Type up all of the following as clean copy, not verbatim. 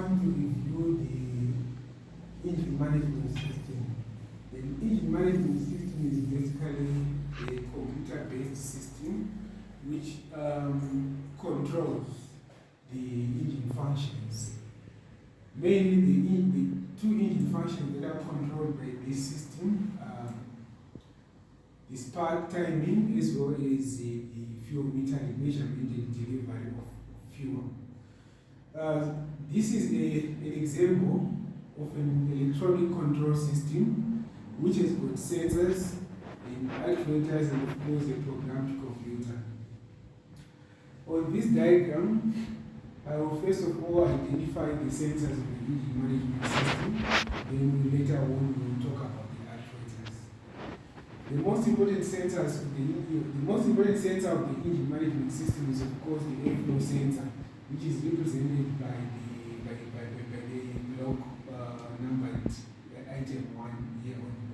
want to review the engine management system. The engine management system is basically a computer-based system which controls the engine functions. Mainly the two engine functions that are controlled by this system the spark timing as well as the fuel metering measurement and delivery of fuel. This is an example of an electronic control system which has got sensors and actuators and of course a programmed computer. On this diagram, I will first of all identify the sensors of the engine management system, then later on we will talk about the actuators. The most important sensor of the engine management system is of course the airflow sensor, which is represented by the block numbered item 1 here on the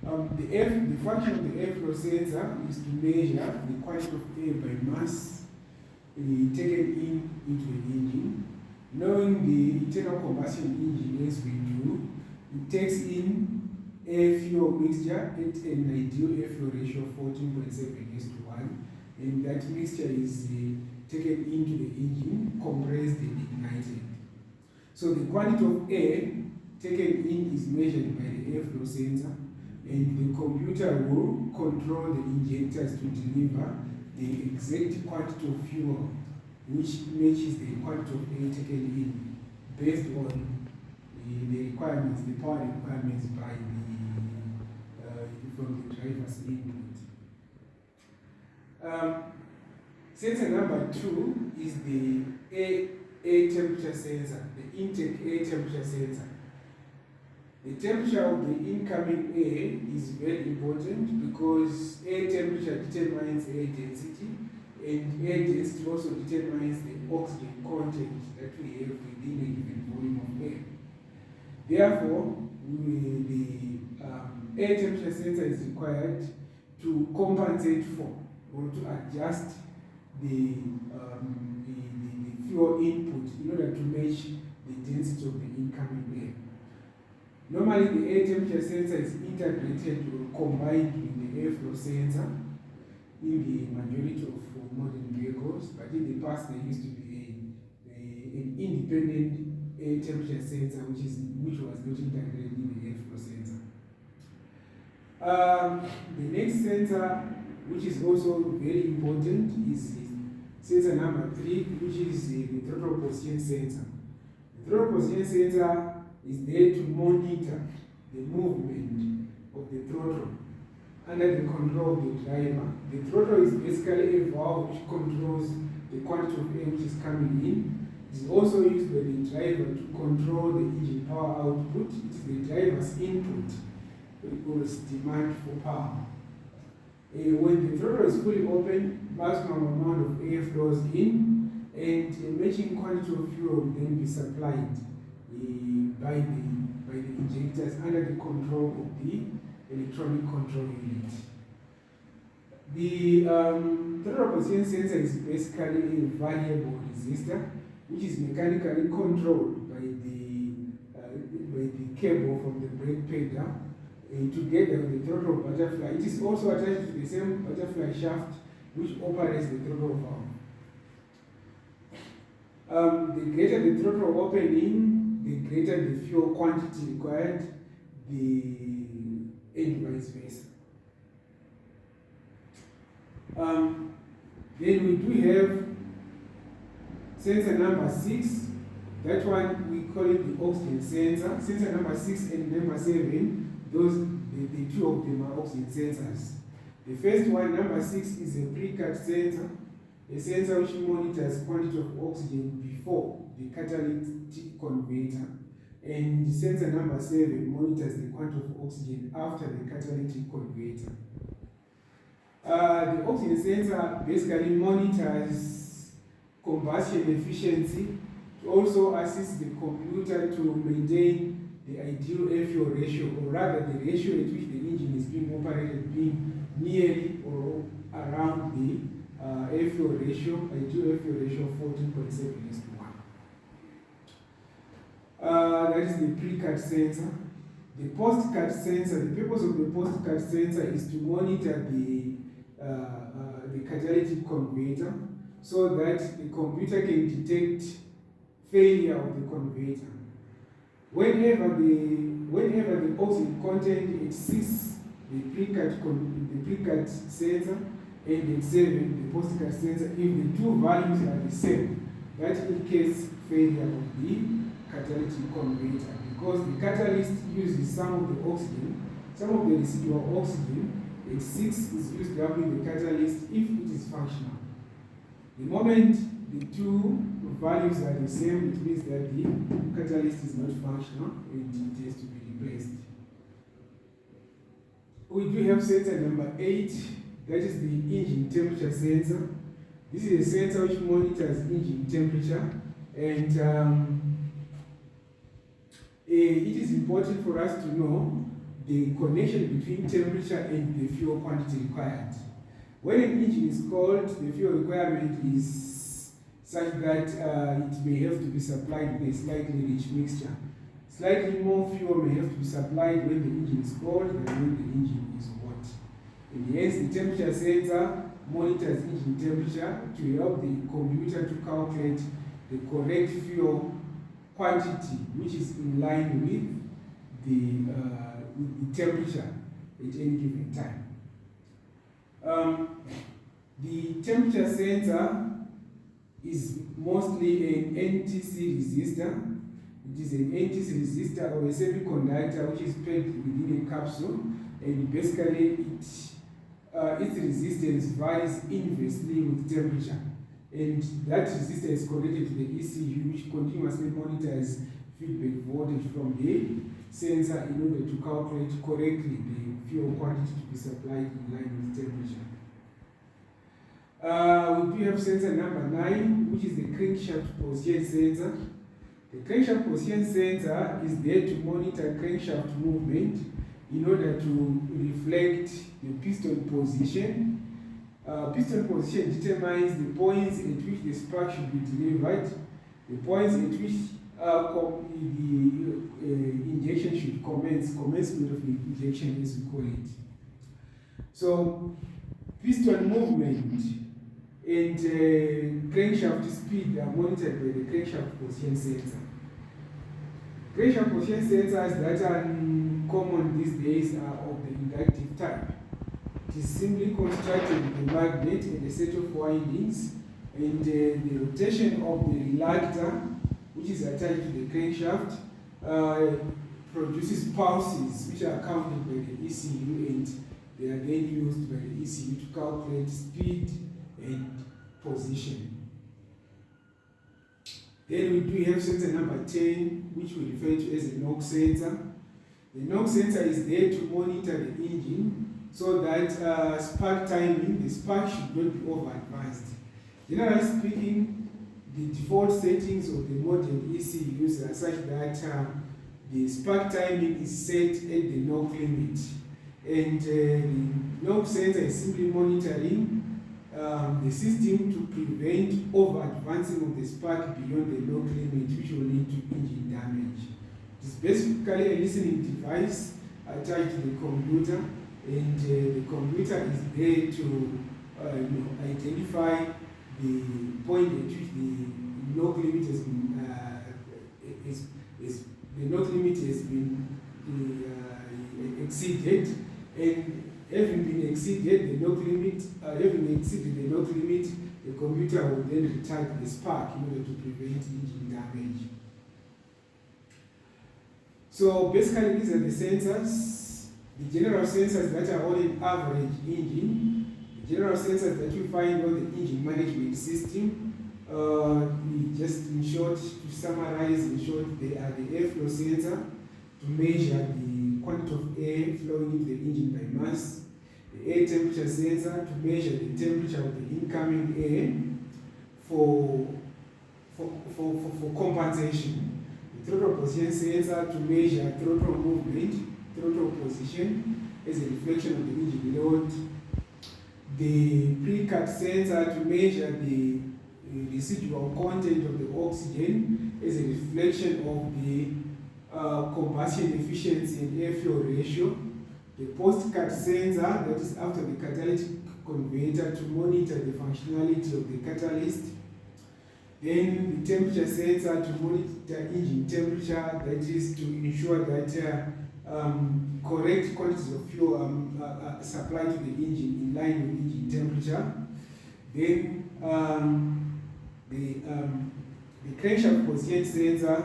board. The function of the airflow sensor is to measure the quantity of air by mass taken into an engine. Knowing the internal combustion engine as we do, it takes in air fuel mixture at an ideal air fuel ratio of 14.7:1, and that mixture is taken into the engine, compressed and ignited. So the quantity of air taken in is measured by the airflow sensor, and the computer will control the injectors to deliver the exact quantity of fuel which matches the quantity of air taken in based on the requirements, the power requirements by from the driver's input. Sensor number 2 is the air temperature sensor, the intake air temperature sensor. The temperature of the incoming air is very important because air temperature determines air density, and air density also determines the oxygen content that we have within a given volume of air. Therefore, the air temperature sensor is required to compensate for or to adjust the fuel input in order to match the density of the incoming air. Normally, the air temperature sensor is integrated or combined with the airflow sensor in the majority of modern vehicles, but in the past there used to be an independent air temperature sensor which was not integrated in the airflow sensor. The next sensor, which is also very important, is sensor number 3, which is the throttle position sensor. The throttle position sensor is there to monitor the movement of the throttle under the control of the driver. The throttle is basically a valve which controls the quantity of air which is coming in. It is also used by the driver to control the engine power output. It is the driver's input equals demand for power. When the throttle is fully open, maximum amount of air flows in, and a matching quantity of fuel will then be supplied by the injectors under the control of the electronic control unit. The throttle position sensor is basically a variable resistor which is mechanically controlled by the cable from the brake pedal together with the throttle butterfly. It is also attached to the same butterfly shaft which operates the throttle valve. The greater the throttle opening, the greater the fuel quantity required, and vice versa. Then we do have sensor number 6. That one we call it the oxygen sensor. Sensor number 6 and number 7, the two of them are oxygen sensors. The first one, number 6, is a pre-cut sensor, a sensor which monitors quantity of oxygen before the catalytic converter. And the sensor number 7 monitors the quantity of oxygen after the catalytic converter. The oxygen sensor basically monitors combustion efficiency, to also assist the computer to maintain the ideal air fuel ratio, or rather the ratio at which the engine is being operated being nearly or around the air fuel ratio, ideal air fuel ratio of 14.7:1. That is the pre-cut sensor. The post-cut sensor, the purpose of the post-cut sensor is to monitor the catalytic converter so that the computer can detect failure of the converter. Whenever the oxygen content exceeds the pre-cut sensor and at 7 the post-cut sensor, if the two values are the same, that indicates failure of the catalytic converter, because the catalyst uses some of the oxygen, some of the residual oxygen, and 6 is used up in the catalyst if it is functional. The moment the two values are the same, it means that the catalyst is not functional and it has to be replaced. We do have sensor number 8, that is the engine temperature sensor. This is a sensor which monitors engine temperature, and it is important for us to know the connection between temperature and the fuel quantity required. When an engine is cold, the fuel requirement is such that it may have to be supplied with a slightly rich mixture. Slightly more fuel may have to be supplied when the engine is cold than when the engine is hot. And hence, the temperature sensor monitors engine temperature to help the computer to calculate the correct fuel quantity, which is in line with the temperature at any given time. The temperature sensor is mostly an NTC resistor. It is an NTC resistor or a semiconductor which is packed within a capsule, and basically its resistance varies inversely with temperature. And that resistor is connected to the ECU, which continuously monitors feedback voltage from the sensor in order to calculate correctly the fuel quantity to be supplied in line with temperature. We do have sensor number 9, which is the crankshaft position sensor. The crankshaft position sensor is there to monitor crankshaft movement in order to reflect the piston position. Piston position determines the points at which the spark should be delivered, the points at which the injection should commencement of the injection as we call it. So, piston movement and crankshaft speed are monitored by the crankshaft position sensor. Crankshaft position sensors that are common these days are of the inductive type. It is simply constructed with a magnet and a set of windings, and the rotation of the reluctor, which is attached to the crankshaft, produces pulses which are counted by the ECU, and they are then used by the ECU to calculate speed and position. Then we do have sensor number 10, which we refer to as a knock sensor. The knock sensor is there to monitor the engine so that spark timing, the spark should not be over advanced. Generally speaking, the default settings of the modern ECUs are such that the spark timing is set at the knock limit, and the knock sensor is simply monitoring the system to prevent over advancing of the spark beyond the knock limit, which will lead to engine damage. It is basically a listening device attached to the computer, and the computer is there to identify the point at which the knock limit has been exceeded, and having been exceeded the knock limit, having exceeded the knock limit, the computer will then retard the spark in order to prevent engine damage. So basically, these are the sensors. The general sensors that are on an average engine, the general sensors that you find on the engine management system, just in short, to summarize, in short, they are the airflow sensor to measure the quantity of air flowing into the engine by mass, the air temperature sensor to measure the temperature of the incoming air for compensation, the throttle position sensor to measure throttle movement, throttle position as a reflection of the engine load, the pre-cut sensor to measure the residual content of the oxygen as a reflection of the combustion efficiency and air fuel ratio. The post-cut sensor, that is after the catalytic converter, to monitor the functionality of the catalyst. Then the temperature sensor to monitor engine temperature, that is to ensure that correct quantities of fuel are supplied to the engine in line with engine temperature. Then the crankshaft position sensor,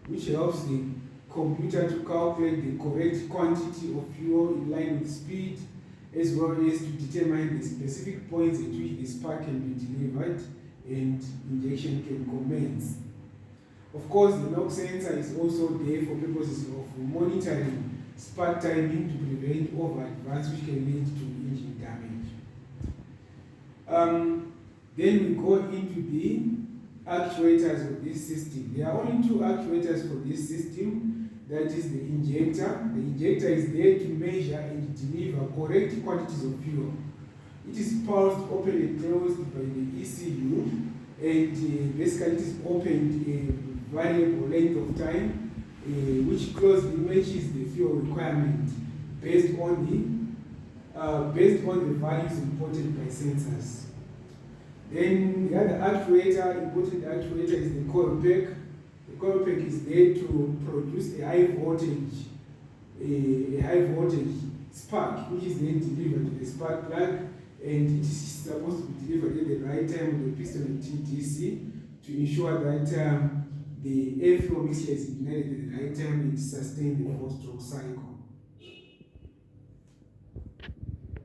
which helps the computer to calculate the correct quantity of fuel in line with speed, as well as to determine the specific points at which the spark can be delivered and injection can commence. Of course, the knock sensor is also there for purposes of monitoring spark timing to prevent over advance, which can lead to engine damage. Then we go into the actuators of this system. There are only two actuators for this system. That is the injector. The injector is there to measure and deliver correct quantities of fuel. It is pulsed, open and closed by the ECU, and basically it is opened a variable length of time, which closely matches the fuel requirement based on the values imported by sensors. Then the other actuator, important actuator, is the coil pack. The coil pack is there to produce a high voltage spark, which is then delivered to the spark plug, and it is supposed to be delivered at the right time with the piston and TTC to ensure that the air flow mixture is ignited at the right time and sustain the 4-stroke cycle.